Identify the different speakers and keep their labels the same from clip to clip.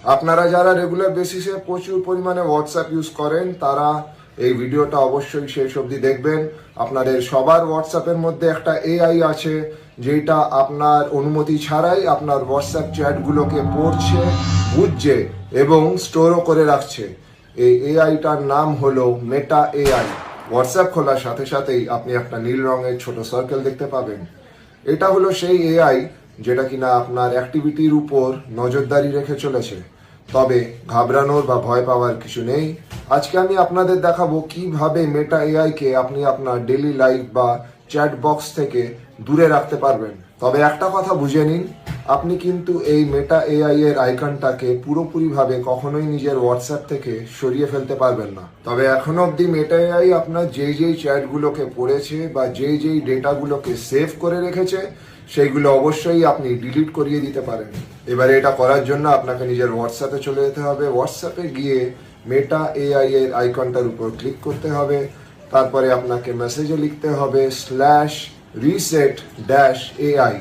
Speaker 1: আপনারা যারা রেগুলার বেসিসে প্রচুর পরিমাণে হোয়াটসঅ্যাপ ইউজ করেন তারা এই ভিডিওটা অবশ্যই শেষ অবধি দেখবেন। আপনাদের সবার হোয়াটসঅ্যাপের মধ্যে একটা এআই আছে যেটা আপনার অনুমতি ছাড়াই আপনার হোয়াটসঅ্যাপ চ্যাটগুলোকে পড়ছে, বুঝছে এবং স্টোরও করে রাখছে। এই এআইটার নাম হলো মেটা এআই। হোয়াটসঅ্যাপ খোলার সাথে সাথেই আপনি একটা নীল রঙের ছোট সার্কেল দেখতে পাবেন। এটা হলো সেই এআই যেটা কিনা আপনার অ্যাক্টিভিটির উপর নজরদারি রেখে চলেছে। তবে ঘাবড়ানোর বা ভয় পাওয়ার কিছু নেই। আজকে আমি আপনাদের দেখাবো কিভাবে মেটা এআই কে আপনি আপনার ডেইলি লাইফ বা চ্যাট বক্স থেকে দূরে রাখতে পারবেন। তবে একটা কথা বুঝে নিন, আপনি কিন্তু এই মেটা এআই এর আইকনটাকে পুরোপুরিভাবে কখনোই নিজের হোয়াটসঅ্যাপ থেকে সরিয়ে ফেলতে পারবেন না। তবে এখনো অবধি মেটা এআই আপনার যেই চ্যাটগুলোকে পড়েছে বা যেই ডেটাগুলোকে সেভ করে রেখেছে সেইগুলো অবশ্যই আপনি ডিলিট করিয়ে দিতে পারেন। এবারে এটা করার জন্য আপনাকে নিজের হোয়াটসঅ্যাপে চলে যেতে হবে। হোয়াটসঅ্যাপে গিয়ে মেটা এআই এর আইকনটার উপর ক্লিক করতে হবে। তারপরে আপনাকে মেসেজে লিখতে হবে /reset-ai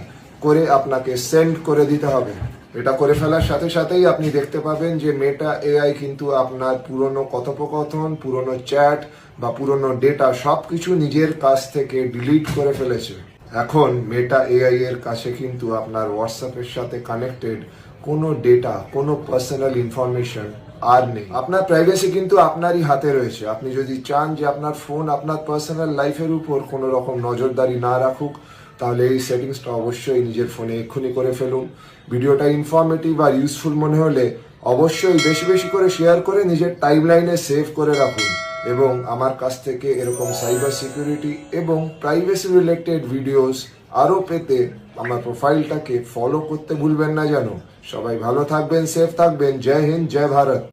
Speaker 1: করে আপনাকে সেন্ড করে দিতে হবে। এটা করে ফেলার সাথে সাথেই আপনি দেখতে পাবেন যে মেটা এআই কিন্তু আপনার পুরনো কথোপকথন, পুরনো চ্যাট বা পুরনো ডেটা সবকিছু নিজের কাছ থেকে ডিলিট করে ফেলেছে। এখন মেটা এআই এর কাছে কিন্তু আপনার হোয়াটসঅ্যাপের সাথে কানেক্টেড কোনো ডেটা, কোনো পার্সোনাল ইনফরমেশন আর নেই। আপনার প্রাইভেসি কিন্তু আপনারই হাতে রয়েছে। আপনি যদি চান যে আপনার ফোন আপনার পার্সোনাল লাইফের উপর কোনো রকম নজরদারি না রাখুক, তাহলে এই সেটিংসটা অবশ্যই নিজের ফোনে এক্ষুনি করে ফেলুন। ভিডিওটা ইনফরমেটিভ আর ইউজফুল মনে হলে অবশ্যই বেশি বেশি করে শেয়ার করে নিজের টাইমলাইনে সেভ করে রাখুন। এবং আমার কাছ থেকে এরকম সাইবার সিকিউরিটি এবং প্রাইভেসি রিলেটেড ভিডিওস আরও পেতে আমার প্রোফাইলটাকে ফলো করতে ভুলবেন না যেন। সবাই ভালো থাকবেন, সেফ থাকবেন। জয় হিন্দ, জয় ভারত।